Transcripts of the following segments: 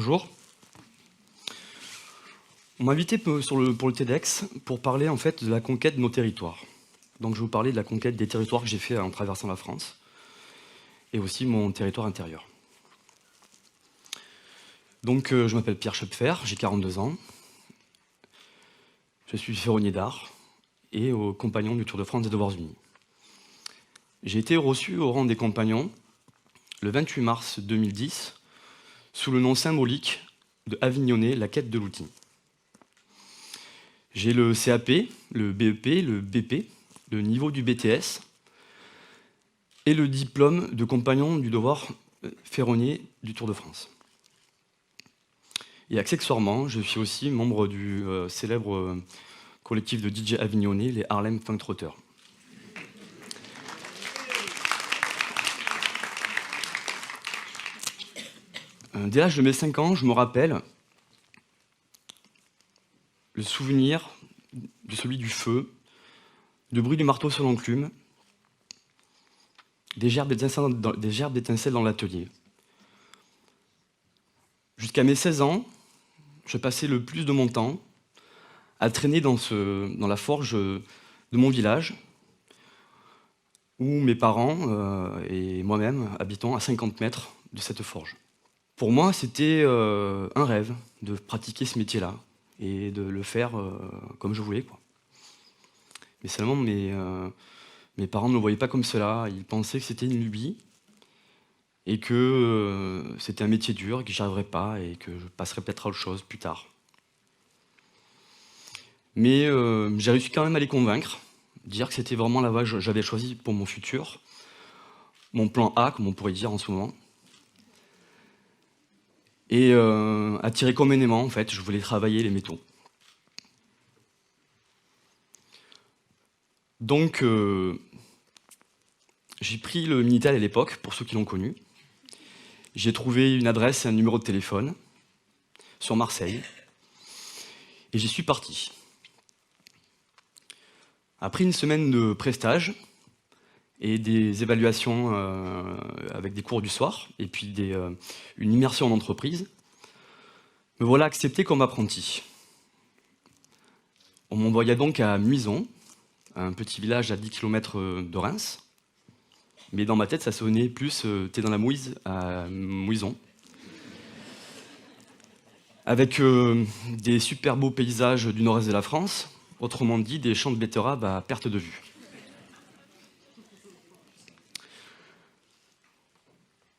bonjour. On m'a invité pour le TEDx pour parler en fait de la conquête de nos territoires. Donc je vais vous parler de la conquête des territoires que j'ai fait en traversant la France et aussi mon territoire intérieur. Donc je m'appelle Pierre Schöpfer, j'ai 42 ans. Je suis ferronnier d'art et compagnon du Tour de France des Devoirs Unis. J'ai été reçu au rang des compagnons le 28 mars 2010 sous le nom symbolique de Avignonnet, la quête de l'outil. J'ai le CAP, le BEP, le BP, le niveau du BTS et le diplôme de compagnon du devoir ferronnier du Tour de France. Et accessoirement, je suis aussi membre du célèbre collectif de DJ Avignonnet, les Harlem Funk Trotters. Dès l'âge de mes 5 ans, je me rappelle le souvenir de celui du feu, du bruit du marteau sur l'enclume, des gerbes d'étincelles dans l'atelier. Jusqu'à mes 16 ans, je passais le plus de mon temps à traîner dans la forge de mon village, où mes parents et moi-même habitons à 50 mètres de cette forge. Pour moi, c'était un rêve de pratiquer ce métier-là et de le faire comme je voulais, quoi. Mais seulement mes parents ne le voyaient pas comme cela. Ils pensaient que c'était une lubie et que c'était un métier dur, que j'y arriverais pas et que je passerais peut-être à autre chose plus tard. Mais j'ai réussi quand même à les convaincre, dire que c'était vraiment la voie que j'avais choisie pour mon futur, mon plan A, comme on pourrait dire en ce moment. Et attiré comme un aimant, en fait, je voulais travailler les métaux. Donc, j'ai pris le Minitel à l'époque, pour ceux qui l'ont connu. J'ai trouvé une adresse et un numéro de téléphone sur Marseille. Et j'y suis parti. Après une semaine de prestage et des évaluations avec des cours du soir, et puis une immersion en entreprise, me voilà accepté comme apprenti. On m'envoya donc à Muison, un petit village à 10 km de Reims. Mais dans ma tête, ça sonnait plus « t'es dans la mouise » à Muison. Avec des super beaux paysages du nord-est de la France, autrement dit, des champs de betteraves à perte de vue.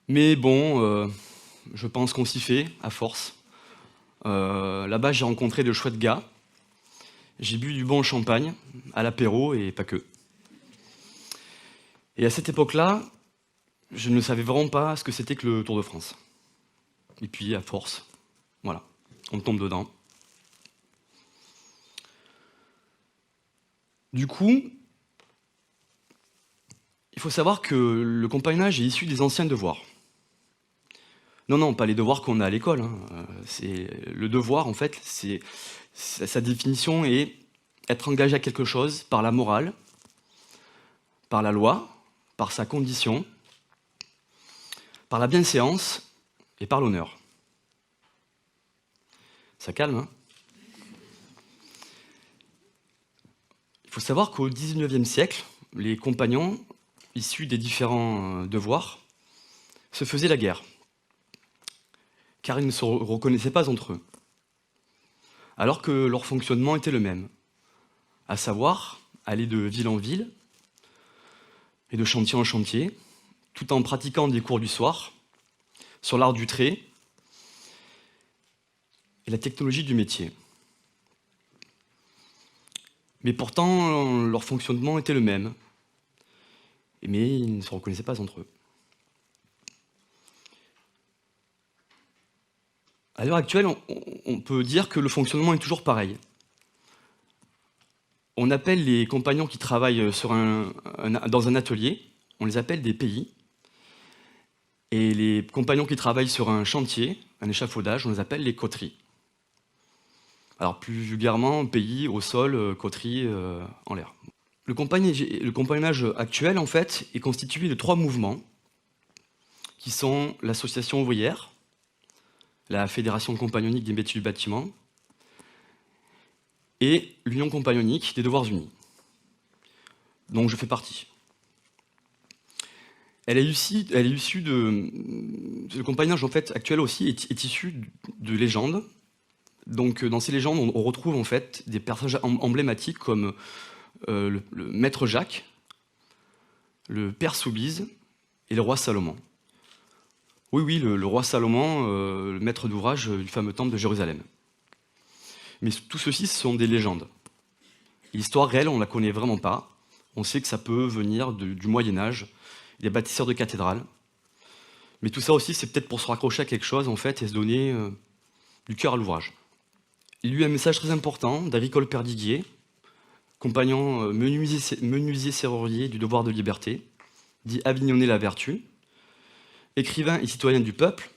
Mais bon, je pense qu'on s'y fait, à force. Là-bas, j'ai rencontré de chouettes gars. J'ai bu du bon champagne, à l'apéro et pas que. Et à cette époque-là, je ne savais vraiment pas ce que c'était que le Tour de France. Et puis, à force, voilà, on tombe dedans. Du coup, il faut savoir que le compagnonnage est issu des anciens devoirs. Non, pas les devoirs qu'on a à l'école. Le devoir, en fait, sa définition est être engagé à quelque chose par la morale, par la loi, par sa condition, par la bienséance et par l'honneur. Ça calme, hein? Il faut savoir qu'au XIXe siècle, les compagnons, issus des différents devoirs, se faisaient la guerre, car ils ne se reconnaissaient pas entre eux, alors que leur fonctionnement était le même, à savoir aller de ville en ville et de chantier en chantier, tout en pratiquant des cours du soir sur l'art du trait et la technologie du métier. Mais pourtant, leur fonctionnement était le même, mais ils ne se reconnaissaient pas entre eux. À l'heure actuelle, on peut dire que le fonctionnement est toujours pareil. On appelle les compagnons qui travaillent dans un atelier, on les appelle des PI. Et les compagnons qui travaillent sur un chantier, un échafaudage, on les appelle les coteries. Alors plus vulgairement, PI au sol, coterie en l'air. Le compagnonnage actuel, en fait, est constitué de 3 mouvements, qui sont l'association ouvrière, la Fédération compagnonique des métiers du bâtiment et l'Union compagnonique des devoirs unis, dont je fais partie. Le compagnonnage en fait, actuel aussi est issu de légendes. Donc, dans ces légendes, on retrouve en fait des personnages emblématiques comme le maître Jacques, le père Soubise et le roi Salomon. Oui, le roi Salomon, le maître d'ouvrage du fameux temple de Jérusalem. Mais tout ceci, ce sont des légendes. L'histoire réelle, on ne la connaît vraiment pas. On sait que ça peut venir du Moyen-Âge, des bâtisseurs de cathédrales. Mais tout ça aussi, c'est peut-être pour se raccrocher à quelque chose, en fait, et se donner du cœur à l'ouvrage. Il y a eu un message très important d'Agricole Perdiguier, compagnon menuisier-serrurier du devoir de liberté, dit Avignonner la vertu, écrivain et citoyen du peuple,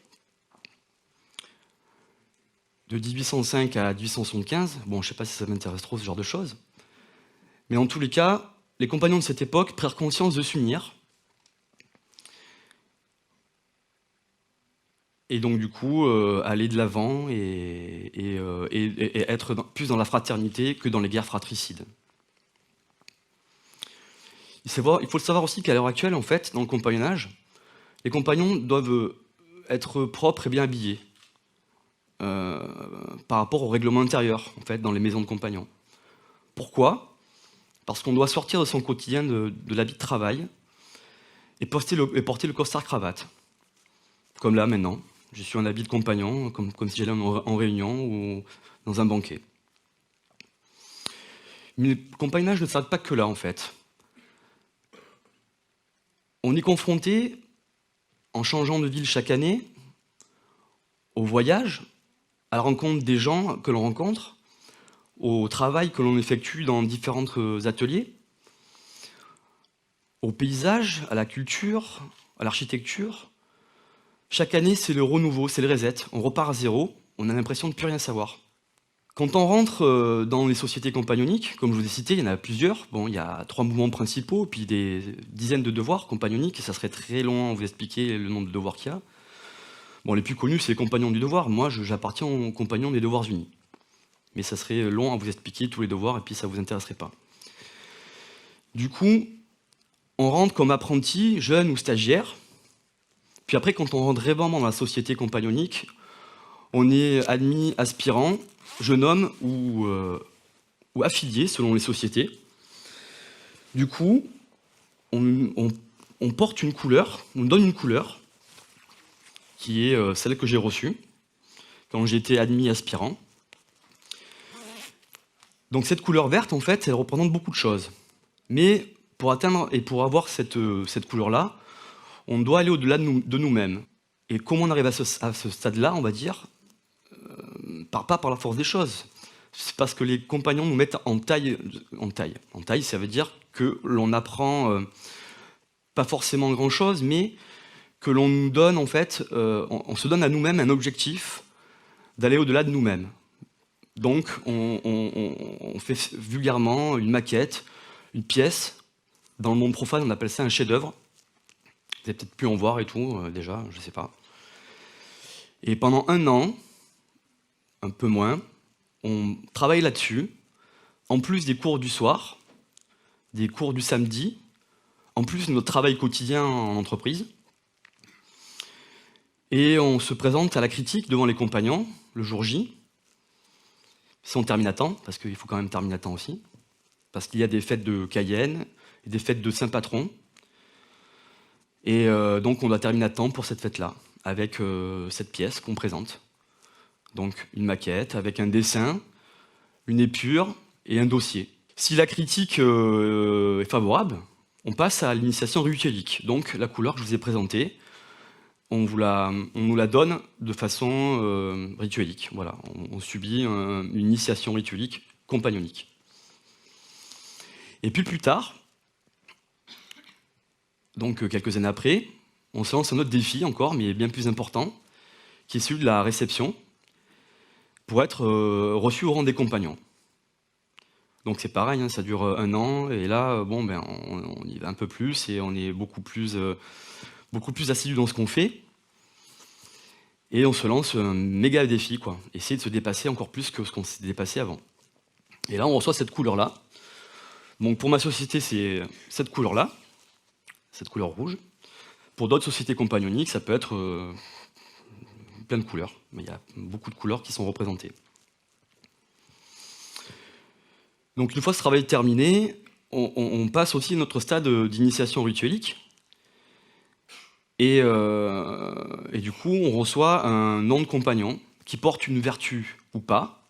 de 1805 à 1875. Bon, je ne sais pas si ça m'intéresse trop, ce genre de choses. Mais en tous les cas, les compagnons de cette époque prirent conscience de s'unir. Et donc, du coup, aller de l'avant et être plus dans la fraternité que dans les guerres fratricides. Il faut le savoir aussi qu'à l'heure actuelle, en fait, dans le compagnonnage, les compagnons doivent être propres et bien habillés par rapport au règlement intérieur, en fait, dans les maisons de compagnons. Pourquoi ? Parce qu'on doit sortir de son quotidien de l'habit de travail et porter le costard-cravate, comme là, maintenant. Je suis en habit de compagnon, comme si j'allais en réunion ou dans un banquet. Mais le compagnonnage ne s'arrête pas que là, en fait. On est confronté, en changeant de ville chaque année, au voyage, à la rencontre des gens que l'on rencontre, au travail que l'on effectue dans différents ateliers, au paysage, à la culture, à l'architecture. Chaque année, c'est le renouveau, c'est le reset. On repart à zéro, on a l'impression de ne plus rien savoir. Quand on rentre dans les sociétés compagnoniques, comme je vous ai cité, il y en a plusieurs. Bon, il y a 3 mouvements principaux, puis des dizaines de devoirs compagnoniques, et ça serait très long à vous expliquer le nombre de devoirs qu'il y a. Bon, les plus connus, c'est les compagnons du devoir. Moi, j'appartiens aux compagnons des devoirs unis. Mais ça serait long à vous expliquer tous les devoirs, et puis ça ne vous intéresserait pas. Du coup, on rentre comme apprenti, jeune ou stagiaire. Puis après, quand on rentre vraiment dans la société compagnonique, on est admis aspirant, jeune homme ou affilié selon les sociétés. Du coup, on porte une couleur, on donne une couleur, qui est celle que j'ai reçue quand j'ai été admis aspirant. Donc cette couleur verte, en fait, elle représente beaucoup de choses. Mais pour atteindre et pour avoir cette couleur-là, on doit aller au-delà de nous-mêmes. Et comment on arrive à ce stade-là, on va dire, pas par la force des choses. C'est parce que les compagnons nous mettent en taille. En taille, ça veut dire que l'on apprend pas forcément grand-chose, mais que l'on nous donne, en fait, on se donne à nous-mêmes un objectif d'aller au-delà de nous-mêmes. Donc, on fait vulgairement une maquette, une pièce. Dans le monde profane, on appelle ça un chef-d'œuvre. Vous avez peut-être pu en voir et tout, déjà, je ne sais pas. Et pendant 1 an, un peu moins, on travaille là-dessus, en plus des cours du soir, des cours du samedi, en plus de notre travail quotidien en entreprise. Et on se présente à la critique devant les compagnons, le jour J, si on termine à temps, parce qu'il faut quand même terminer à temps aussi, parce qu'il y a des fêtes de Cayenne, et des fêtes de Saint-Patron, et donc on doit terminer à temps pour cette fête-là, avec cette pièce qu'on présente. Donc une maquette avec un dessin, une épure et un dossier. Si la critique est favorable, on passe à l'initiation rituelique. Donc la couleur que je vous ai présentée, on nous la donne de façon rituelique. Voilà, on subit une initiation rituelique compagnonique. Et puis plus tard, donc quelques années après, on se lance un autre défi encore, mais bien plus important, qui est celui de la réception, pour être reçu au rang des compagnons. Donc c'est pareil, hein, ça dure 1 an, et là, bon, on y va un peu plus, et on est beaucoup plus assidu dans ce qu'on fait. Et on se lance un méga défi, quoi. Essayer de se dépasser encore plus que ce qu'on s'est dépassé avant. Et là, on reçoit cette couleur-là. Donc pour ma société, c'est cette couleur-là, cette couleur rouge. Pour d'autres sociétés compagnoniques, ça peut être plein de couleurs. Mais il y a beaucoup de couleurs qui sont représentées. Donc une fois ce travail terminé, on passe aussi à notre stade d'initiation rituelique. Et du coup, on reçoit un nom de compagnon qui porte une vertu ou pas.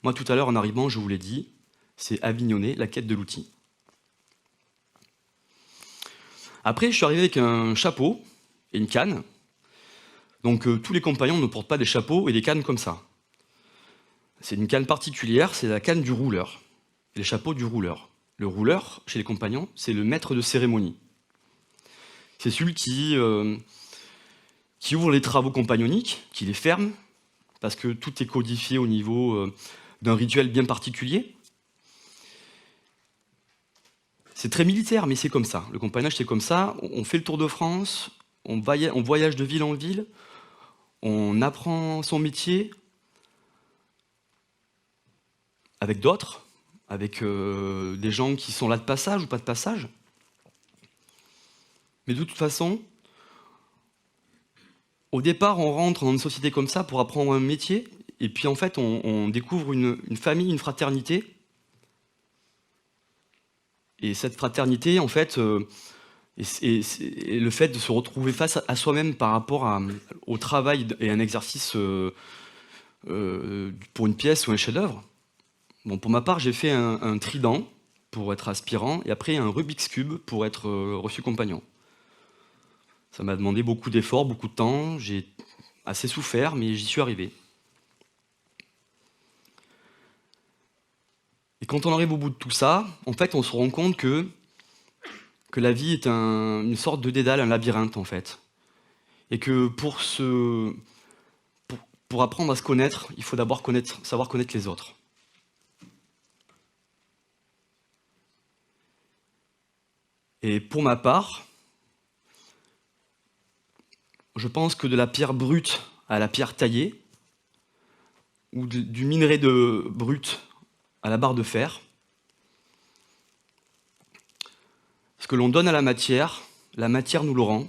Moi, tout à l'heure, en arrivant, je vous l'ai dit, c'est Avignonnet, la quête de l'outil. Après, je suis arrivé avec un chapeau et une canne. Donc, tous les compagnons ne portent pas des chapeaux et des cannes comme ça. C'est une canne particulière, c'est la canne du rouleur. Et les chapeaux du rouleur. Le rouleur, chez les compagnons, c'est le maître de cérémonie. C'est celui qui ouvre les travaux compagnoniques, qui les ferme, parce que tout est codifié au niveau d'un rituel bien particulier. C'est très militaire, mais c'est comme ça. Le compagnonnage, c'est comme ça. On fait le tour de France, on voyage de ville en ville, on apprend son métier avec d'autres, avec des gens qui sont là de passage ou pas de passage. Mais de toute façon, au départ, on rentre dans une société comme ça pour apprendre un métier, et puis en fait, on découvre une famille, une fraternité. Et cette fraternité, en fait, et le fait de se retrouver face à soi-même par rapport au travail et un exercice pour une pièce ou un chef-d'œuvre. Bon, pour ma part, j'ai fait un trident pour être aspirant, et après un Rubik's Cube pour être reçu compagnon. Ça m'a demandé beaucoup d'efforts, beaucoup de temps, j'ai assez souffert, mais j'y suis arrivé. Et quand on arrive au bout de tout ça, en fait, on se rend compte que la vie est une sorte de dédale, un labyrinthe, en fait. Et que pour apprendre à se connaître, il faut d'abord savoir connaître les autres. Et pour ma part, je pense que de la pierre brute à la pierre taillée, ou du minerai brut à la barre de fer, ce que l'on donne à la matière nous le rend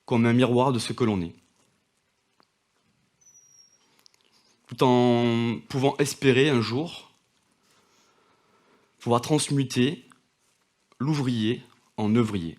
comme un miroir de ce que l'on est. Tout en pouvant espérer un jour pouvoir transmuter l'ouvrier en œuvrier.